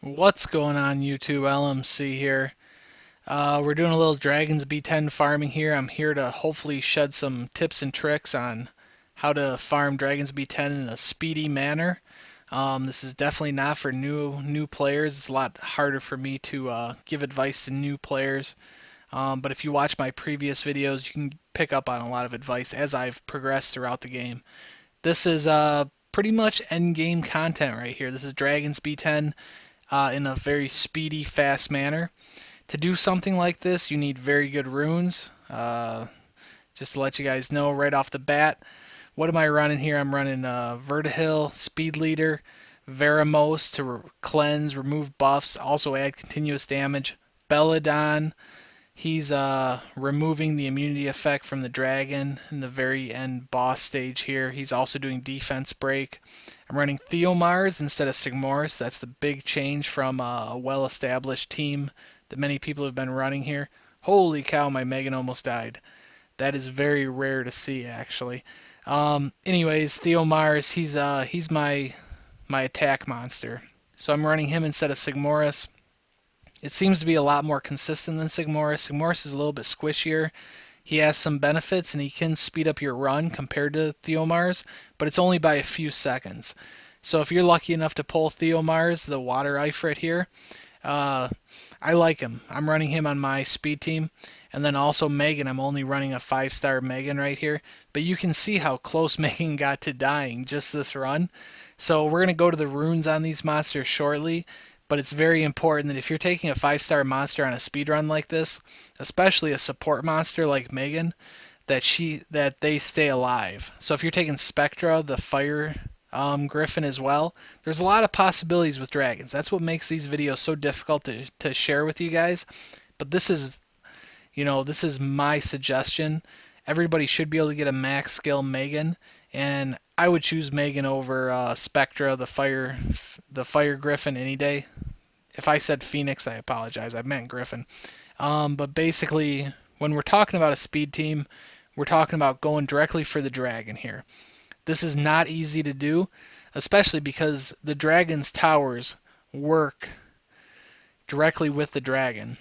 What's going on YouTube? LMC here. We're doing a little Dragons B10 farming here. I'm here to hopefully shed some tips and tricks on how to farm Dragons B10 in a speedy manner. This is definitely not for new players. It's a lot harder for me to give advice to new players. But if you watch my previous videos, you can pick up on a lot of advice as I've progressed throughout the game. This is pretty much end game content right here. This is Dragons B10 in a very speedy, fast manner. To do something like this, you need very good runes. Just to let you guys know right off the bat, what am I running here? I'm running Vertihil, Speed Leader, Veramos to cleanse, remove buffs, also add continuous damage. Belladonna, he's removing the immunity effect from the dragon in the very end boss stage here. He's also doing defense break. I'm running Theomars instead of Sigmoris. That's the big change from a well-established team that many people have been running here. Holy cow, my Megan almost died. That is very rare to see, actually. Anyways, Theomars, he's my attack monster. So I'm running him instead of Sigmoris. It seems to be a lot more consistent than Sigmoris. Sigmoris is a little bit squishier. He has some benefits and he can speed up your run compared to Theomars, but it's only by a few seconds. So if you're lucky enough to pull Theomars, the water Ifrit here, I like him. I'm running him on my speed team. And then also Megan, I'm only running a 5-star Megan right here. But you can see how close Megan got to dying just this run. So we're going to go to the runes on these monsters shortly. But it's very important that if you're taking a 5-star monster on a speed run like this, especially a support monster like Megan, that they stay alive. So if you're taking Spectra, the fire Griffin as well, there's a lot of possibilities with dragons. That's what makes these videos so difficult to share with you guys. But this is, this is my suggestion. Everybody should be able to get a max skill Megan, and I would choose Megan over Spectra, the fire Griffin any day. If I said Phoenix, I apologize. I meant Griffin. But basically, when we're talking about a speed team, we're talking about going directly for the dragon here. This is not easy to do, especially because the dragon's towers work directly with the dragon.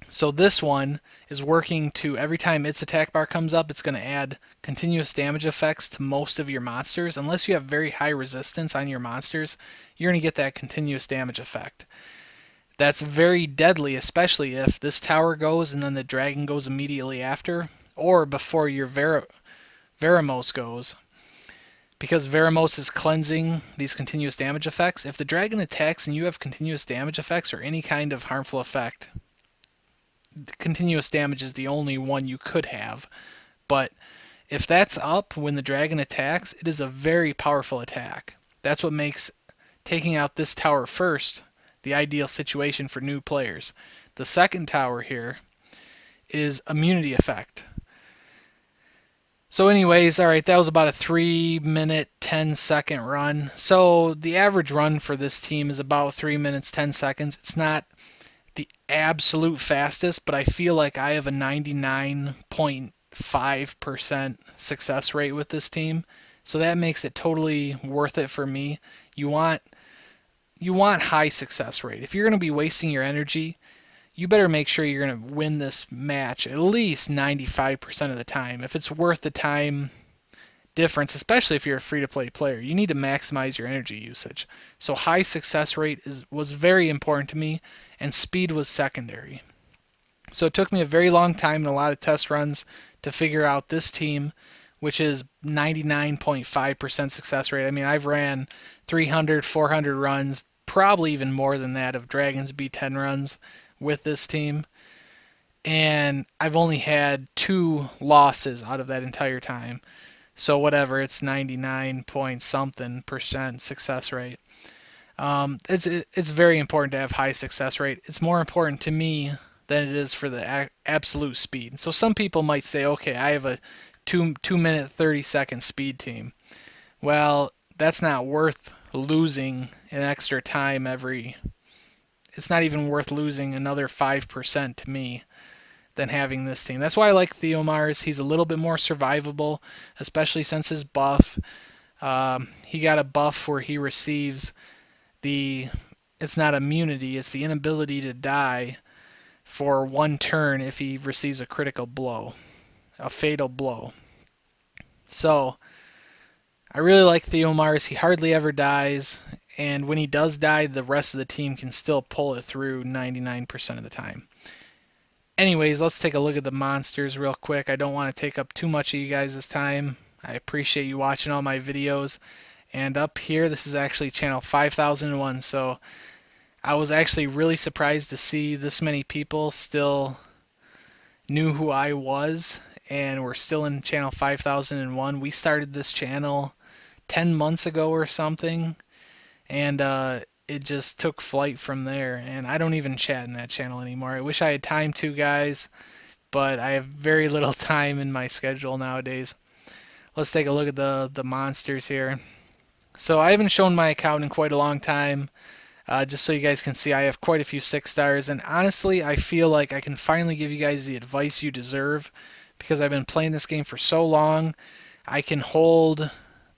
So this one is working to, every time its attack bar comes up, it's going to add continuous damage effects to most of your monsters. Unless you have very high resistance on your monsters, you're going to get that continuous damage effect. That's very deadly, especially if this tower goes and then the dragon goes immediately after, or before your Veramos goes. Because Veramos is cleansing these continuous damage effects, if the dragon attacks and you have continuous damage effects or any kind of harmful effect, continuous damage is the only one you could have. But if that's up when the dragon attacks, it is a very powerful attack. That's what makes taking out this tower first the ideal situation for new players. The second tower here is immunity effect. So anyways, alright, that was about a 3-minute, 10-second run. So the average run for this team is about 3 minutes, 10 seconds. It's not the absolute fastest, but I feel like I have a 99.5% success rate with this team. So that makes it totally worth it for me. You want high success rate. If you're going to be wasting your energy, you better make sure you're going to win this match at least 95% of the time. If it's worth the time difference, especially if you're a free-to-play player, you need to maximize your energy usage. So high success rate was very important to me, and speed was secondary. So it took me a very long time and a lot of test runs to figure out this team, which is 99.5% success rate. I mean, I've ran 300, 400 runs, probably even more than that of Dragons B10 runs with this team, and I've only had 2 losses out of that entire time. So whatever, it's 99 point something percent success rate. It's very important to have high success rate. It's more important to me than it is for the absolute speed. So some people might say, okay, I have a 2-minute 30-second speed team. Well, that's not worth losing an extra time it's not even worth losing another 5% to me than having this team. That's why I like Theomars. He's a little bit more survivable, especially since his buff. He got a buff where he receives the it's not immunity, it's the inability to die for one turn if he receives a critical blow, a fatal blow. So I really like Theomar's. He hardly ever dies, and when he does die, the rest of the team can still pull it through 99% of the time. Anyways, let's take a look at the monsters real quick. I don't want to take up too much of you guys' time. I appreciate you watching all my videos. And up here, this is actually channel 5001, so I was actually really surprised to see this many people still knew who I was, and we're still in channel 5001. We started this channel 10 months ago or something, and it just took flight from there. And I don't even chat in that channel anymore. I wish I had time to, guys, but I have very little time in my schedule nowadays. Let's take a look at the monsters here. So I haven't shown my account in quite a long time. Just so you guys can see, I have quite a few 6 stars, and honestly, I feel like I can finally give you guys the advice you deserve, because I've been playing this game for so long. I can hold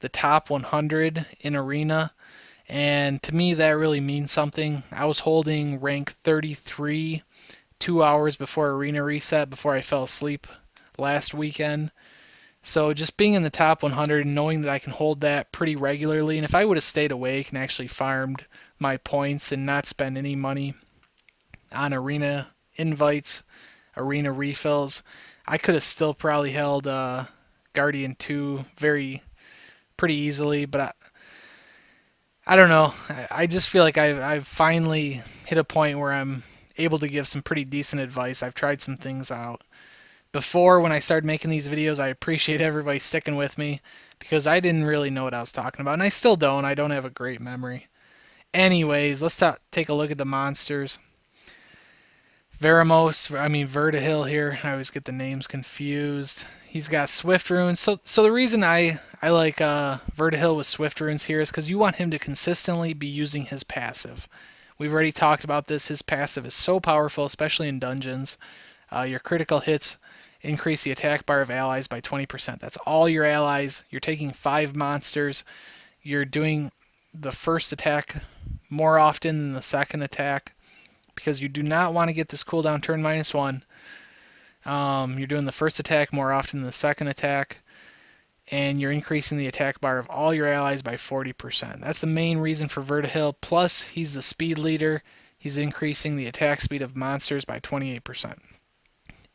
the top 100 in Arena, and to me that really means something. I was holding rank 33 2 hours before Arena reset, before I fell asleep last weekend. So just being in the top 100 and knowing that I can hold that pretty regularly, and if I would have stayed awake and actually farmed my points and not spend any money on arena invites, arena refills, I could have still probably held Guardian 2 pretty easily. But I don't know. I just feel like I've finally hit a point where I'm able to give some pretty decent advice. I've tried some things out. Before, when I started making these videos, I appreciate everybody sticking with me, because I didn't really know what I was talking about, and I still don't. I don't have a great memory. Anyways, let's take a look at the monsters. Vertihil here. I always get the names confused. He's got Swift Runes. So the reason I like Vertihil with Swift Runes here is because you want him to consistently be using his passive. We've already talked about this. His passive is so powerful, especially in dungeons. Your critical hits increase the attack bar of allies by 20%. That's all your allies. You're taking 5 monsters. You're doing the first attack more often than the second attack, because you do not want to get this cooldown turn -1. You're doing the first attack more often than the second attack, and you're increasing the attack bar of all your allies by 40%. That's the main reason for Vertihil. Plus, he's the speed leader. He's increasing the attack speed of monsters by 28%.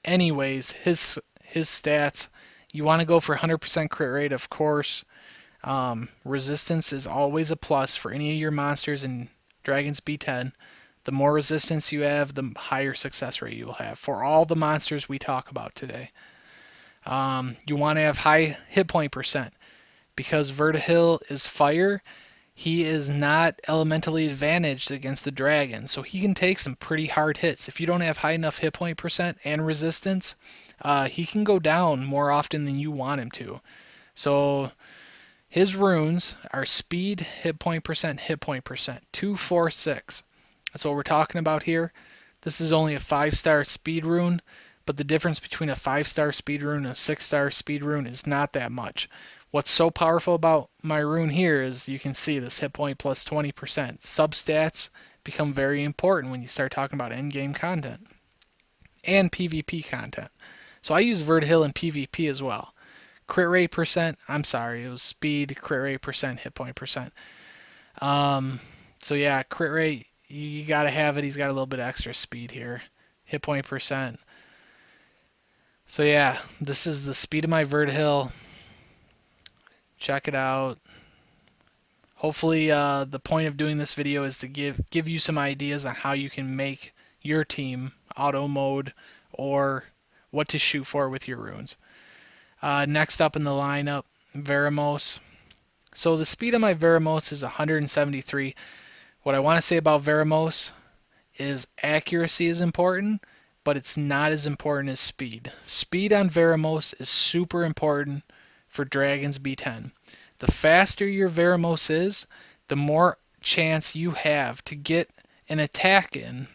Anyways, his stats, you want to go for 100% crit rate, of course. Resistance is always a plus for any of your monsters in Dragons B10. The more resistance you have, the higher success rate you will have for all the monsters we talk about today. You want to have high hit point percent, because Vertihil is fire. He is not elementally advantaged against the dragon, so he can take some pretty hard hits. If you don't have high enough hit point percent and resistance, he can go down more often than you want him to. So his runes are speed, hit point percent, 2, 4, 6. That's what we're talking about here. This is only a 5-star speed rune, but the difference between a 5-star speed rune and a 6-star speed rune is not that much. What's so powerful about my rune here is you can see this hit point plus 20%. Substats become very important when you start talking about endgame content and PvP content. So I use Vertihil in PvP as well. Crit rate percent, I'm sorry, it was speed, crit rate percent, hit point percent. So yeah, crit rate, you gotta have it. He's got a little bit of extra speed here. Hit point percent. So yeah, this is the speed of my Vertihil. Check it out. Hopefully the point of doing this video is to give you some ideas on how you can make your team auto mode, or what to shoot for with your runes. Next up in the lineup, Veramos. So the speed of my Veramos is 173. What I want to say about Veramos is accuracy is important, but it's not as important as speed. Speed on Veramos is super important for Dragons B10. The faster your Veramos is, the more chance you have to get an attack in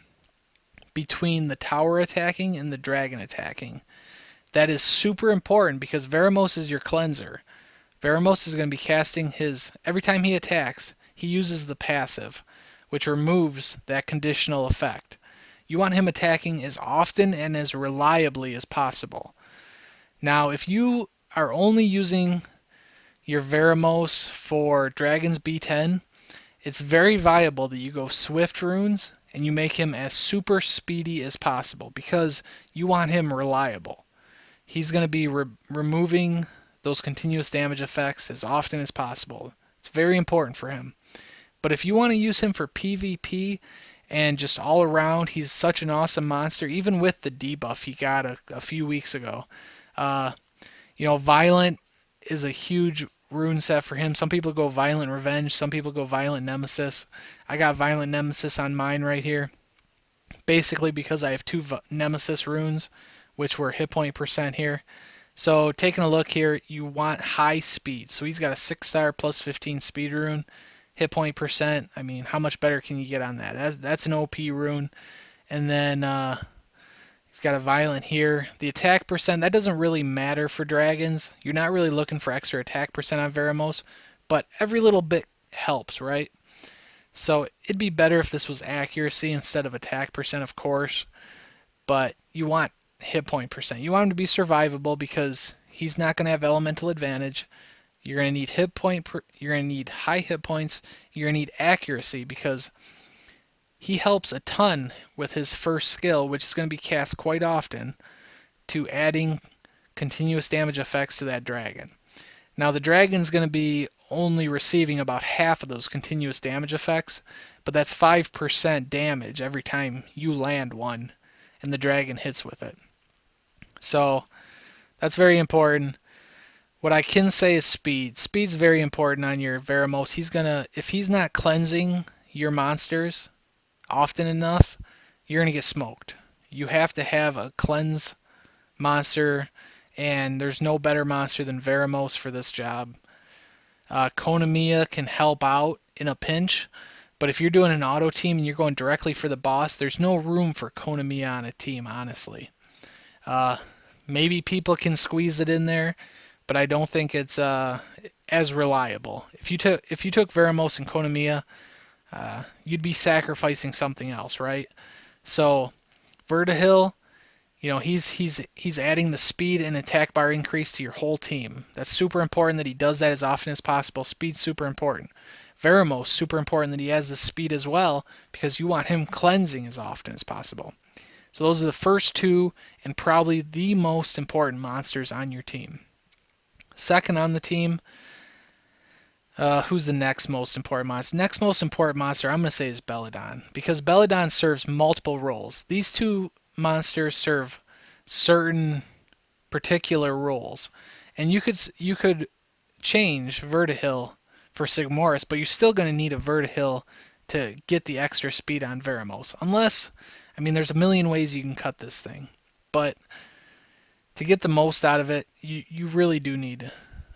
between the tower attacking and the dragon attacking. That is super important, because Veramos is your cleanser. Veramos is going to be casting every time he attacks, he uses the passive. which removes that conditional effect. You want him attacking as often and as reliably as possible. Now, if you are only using your Veramos for Dragons B10, it's very viable that you go Swift runes and you make him as super speedy as possible because you want him reliable. He's going to be removing those continuous damage effects as often as possible. It's very important for him. But if you want to use him for PvP and just all around, he's such an awesome monster, even with the debuff he got a few weeks ago. Violent is a huge rune set for him. Some people go Violent Revenge, some people go Violent Nemesis. I got Violent Nemesis on mine right here, basically because I have two Nemesis runes, which were hit point percent here. So taking a look here, you want high speed. So he's got a 6-star plus 15 speed rune, hit point percent. I mean, how much better can you get on that? That's an OP rune. And then he's got a violent here. The attack percent, that doesn't really matter for dragons. You're not really looking for extra attack percent on Veramos, but every little bit helps, right? So it'd be better if this was accuracy instead of attack percent, of course. But you want hit point percent. You want him to be survivable because he's not going to have elemental advantage. You're going to need you're going to need high hit points. You're going to need accuracy because he helps a ton with his first skill, which is going to be cast quite often, to adding continuous damage effects to that dragon. Now the dragon's going to be only receiving about half of those continuous damage effects, but that's 5% damage every time you land one and the dragon hits with it. So that's very important. What I can say is speed. Speed's very important on your Veramos. If he's not cleansing your monsters often enough, you're going to get smoked. You have to have a cleanse monster, and there's no better monster than Veramos for this job. Konamiya can help out in a pinch, but if you're doing an auto team and you're going directly for the boss, there's no room for Konamiya on a team, honestly. Maybe people can squeeze it in there, but I don't think it's as reliable. If you took Veramos and Konamiya, you'd be sacrificing something else, right? So Vertihil, he's adding the speed and attack bar increase to your whole team. That's super important that he does that as often as possible. Speed's super important. Veramos, super important that he has the speed as well because you want him cleansing as often as possible. So those are the first two and probably the most important monsters on your team. Second on the team, who's the next most important monster? Next most important monster I'm going to say is Belladonna because Belladonna serves multiple roles. These two monsters serve certain particular roles, and you could change Vertihil for Sigmoris, but you're still going to need a Vertihil to get the extra speed on Veramos. There's a million ways you can cut this thing, but to get the most out of it, you really do need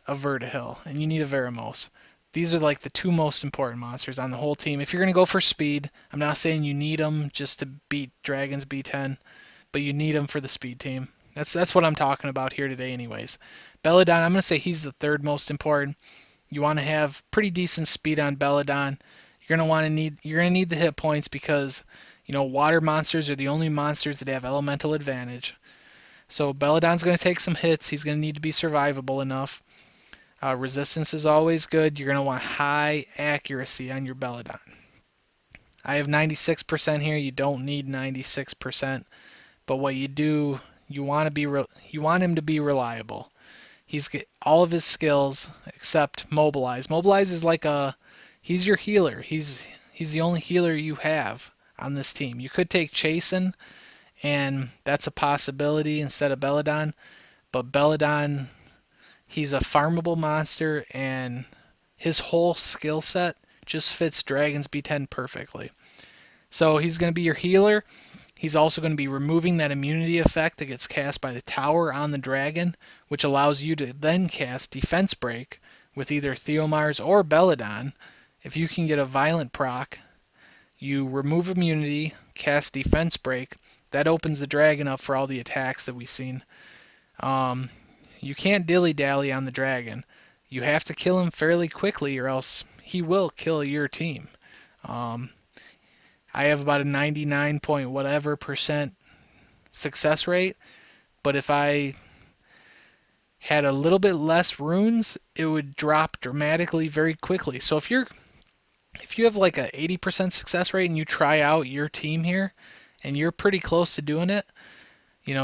a Vertihil, and you need a Veramos. These are like the two most important monsters on the whole team. If you're going to go for speed, I'm not saying you need them just to beat Dragons B10, but you need them for the speed team. That's what I'm talking about here today anyways. Belladonna, I'm going to say he's the third most important. You want to have pretty decent speed on Belladonna. You're going to need the hit points because, water monsters are the only monsters that have elemental advantage. So Belladonna's going to take some hits. He's going to need to be survivable enough. Resistance is always good. You're going to want high accuracy on your Belladonna. I have 96% here. You don't need 96%, but what you do, you want him to be reliable. He's got all of his skills except Mobilize. Mobilize is he's your healer. He's the only healer you have on this team. You could take Chasen, and that's a possibility instead of Belladonna, but Belladonna, he's a farmable monster, and his whole skill set just fits Dragons B10 perfectly. So he's going to be your healer. He's also going to be removing that immunity effect that gets cast by the tower on the dragon, which allows you to then cast Defense Break with either Theomars or Belladonna. If you can get a violent proc, you remove immunity, cast Defense Break. That opens the dragon up for all the attacks that we've seen. You can't dilly-dally on the dragon. You have to kill him fairly quickly or else he will kill your team. I have about a 99 point whatever percent success rate, but if I had a little bit less runes, it would drop dramatically very quickly. So if you have like a 80% success rate and you try out your team here and you're pretty close to doing it,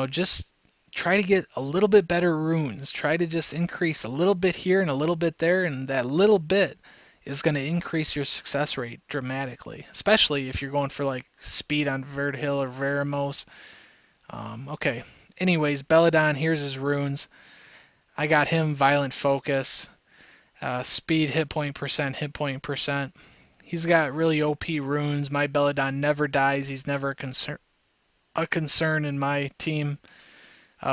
just try to get a little bit better runes. Try to just increase a little bit here and a little bit there, and that little bit is going to increase your success rate dramatically, especially if you're going for like speed on Vertihill or Veramos. Okay. Anyways, Belladonna, here's his runes. I got him Violent Focus, speed, hit point percent, hit point percent. He's got really OP runes. My Belladonna never dies. He's never a concern in my team.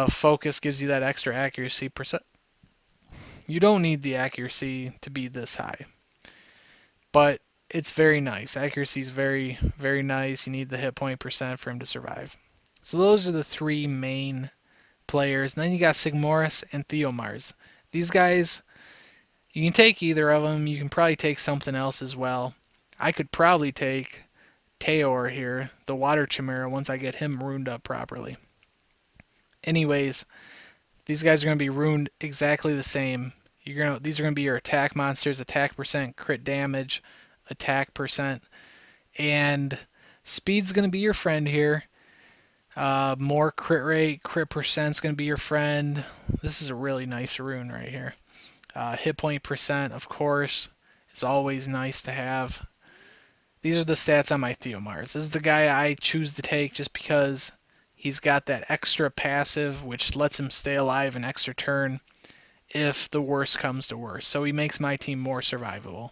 Focus gives you that extra accuracy percent. You don't need the accuracy to be this high, but it's very nice. Accuracy is very, very nice. You need the hit point percent for him to survive. So those are the three main players. And then you got Sigmoris and Theomars. These guys, you can take either of them. You can probably take something else as well. I could probably take Teor here, the Water Chimera, once I get him runed up properly. Anyways, these guys are going to be runed exactly the same. These are going to be your attack monsters, attack percent, crit damage, attack percent, and speed's going to be your friend here. More crit rate, crit percent's going to be your friend. This is a really nice rune right here. Hit point percent, of course, is always nice to have. These are the stats on my Theomars. This is the guy I choose to take just because he's got that extra passive, which lets him stay alive an extra turn if the worst comes to worst. So he makes my team more survivable.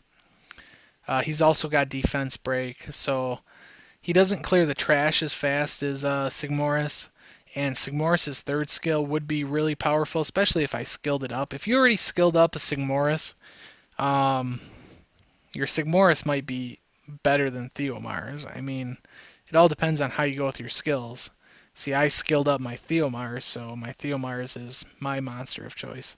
He's also got defense break, so he doesn't clear the trash as fast as Sigmoris. And Sigmoris' third skill would be really powerful, especially if I skilled it up. If you already skilled up a Sigmoris, your Sigmoris might be better than Theomars. I mean, it all depends on how you go with your skills. See, I skilled up my Theomars, so my Theomars is my monster of choice.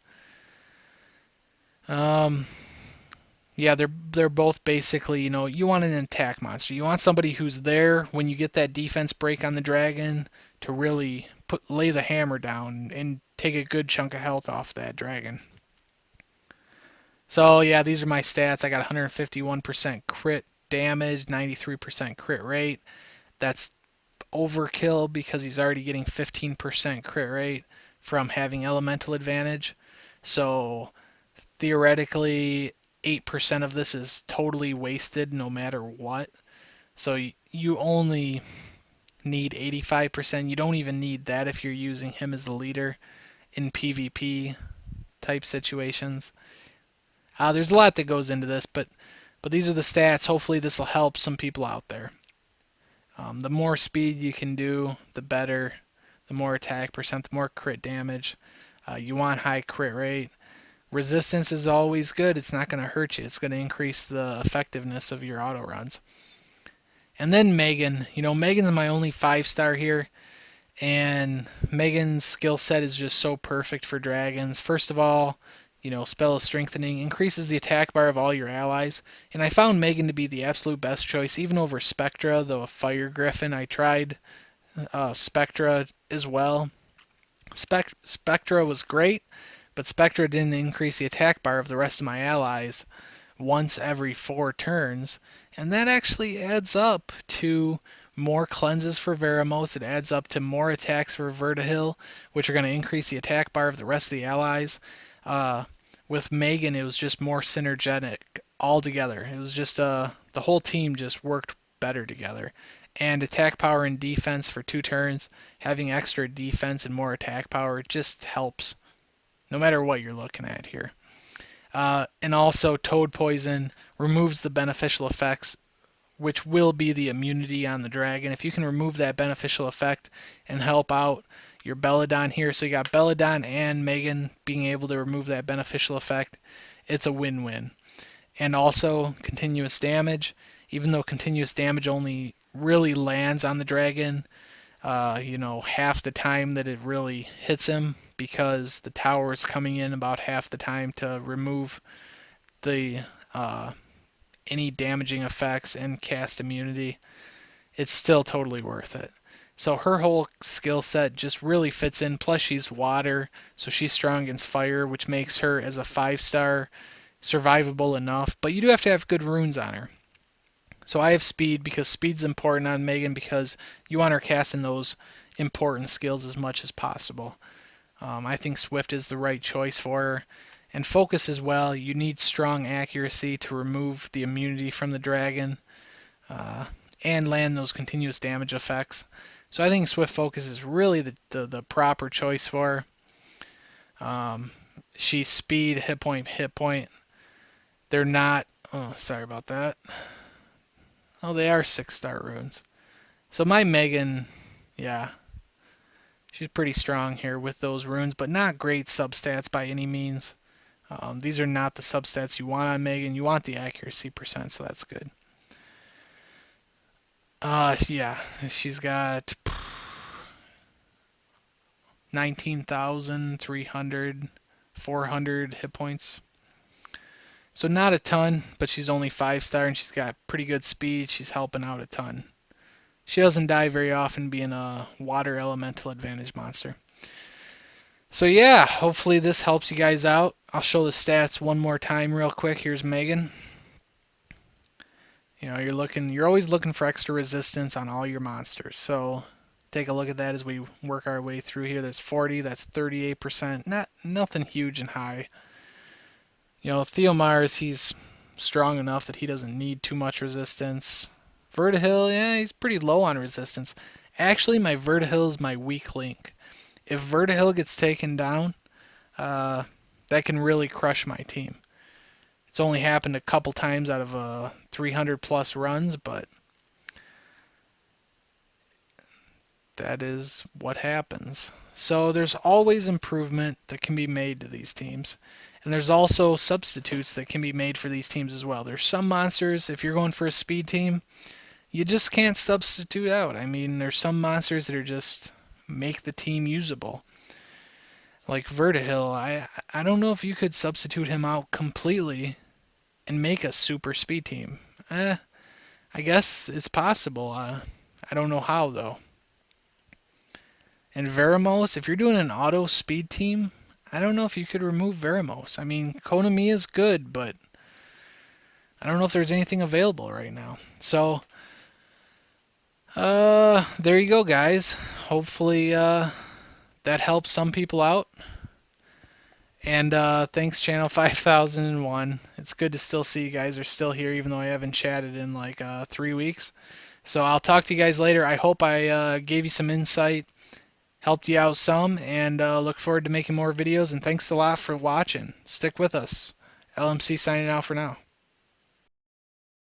Yeah, they're both basically, you want an attack monster. You want somebody who's there when you get that defense break on the dragon to really lay the hammer down and take a good chunk of health off that dragon. So yeah, these are my stats. I got 151% crit damage, 93% crit rate. That's overkill because he's already getting 15% crit rate from having elemental advantage. So theoretically, 8% of this is totally wasted no matter what. So you only need 85%. You don't even need that if you're using him as the leader in PvP type situations. There's a lot that goes into this, but these are the stats. Hopefully this will help some people out there. The more speed you can do, the better. The more attack percent, the more crit damage. You want high crit rate. Resistance is always good. It's not going to hurt you. It's going to increase the effectiveness of your auto runs. And then Megan. Megan's my only 5-star here. And Megan's skill set is just so perfect for dragons. First of all, Spell of Strengthening increases the attack bar of all your allies. And I found Megan to be the absolute best choice, even over Spectra, though a Fire Griffin. I tried Spectra as well. Spectra was great, but Spectra didn't increase the attack bar of the rest of my allies once every 4 turns. And that actually adds up to more cleanses for Veramos. It adds up to more attacks for Vertihill, which are going to increase the attack bar of the rest of the allies. With Megan, it was just more synergetic altogether. It was just the whole team just worked better together. And attack power and defense for 2 turns, having extra defense and more attack power just helps, no matter what you're looking at here. And also, Toad Poison removes the beneficial effects, which will be the immunity on the dragon. If you can remove that beneficial effect and help out your Belladonna here, so you got Belladonna and Megan being able to remove that beneficial effect, it's a win-win. And also, continuous damage. Even though continuous damage only really lands on the dragon, half the time that it really hits him, because the tower is coming in about half the time to remove the any damaging effects and cast immunity. it's still totally worth it. So her whole skill set just really fits in. Plus she's water, so she's strong against fire, which makes her as a 5-star survivable enough. But you do have to have good runes on her. So I have speed because speed's important on Megan because you want her casting those important skills as much as possible. I think Swift is the right choice for her. And focus as well. You need strong accuracy to remove the immunity from the dragon and land those continuous damage effects. So I think Swift Focus is really the proper choice for her. She's speed, hit point. They're not. Oh, sorry about that. Oh, they are 6-star runes. So my Megan, yeah, she's pretty strong here with those runes, but not great substats by any means. These are not the substats you want on Megan. You want the accuracy percent, so that's good. Yeah, she's got 19,300, 400 hit points. So not a ton, but she's only 5-star and she's got pretty good speed. She's helping out a ton. She doesn't die very often being a water elemental advantage monster. So yeah, hopefully this helps you guys out. I'll show the stats one more time real quick. Here's Megan. You know, you're always looking for extra resistance on all your monsters. So take a look at that as we work our way through here. There's 40, that's 38%. Nothing huge and high. You know, Theomars, he's strong enough that he doesn't need too much resistance. Vertihil, yeah, he's pretty low on resistance. Actually, my Vertihil is my weak link. If Vertihil gets taken down, that can really crush my team. It's only happened a couple times out of 300 plus runs, but that is what happens. So there's always improvement that can be made to these teams. And there's also substitutes that can be made for these teams as well. There's some monsters, if you're going for a speed team, you just can't substitute out. I mean, there's some monsters that are just make the team usable. Like Vertihil, I don't know if you could substitute him out completely and make a super speed team. I guess it's possible. I don't know how, though. And Veramos, if you're doing an auto speed team, I don't know if you could remove Veramos. I mean, Konami is good, but I don't know if there's anything available right now. So, there you go, guys. Hopefully, that helps some people out. And thanks, Channel 5001. It's good to still see you guys are still here, even though I haven't chatted in like 3 weeks. So I'll talk to you guys later. I hope I gave you some insight, helped you out some, and look forward to making more videos. And thanks a lot for watching. Stick with us. LMC signing out for now.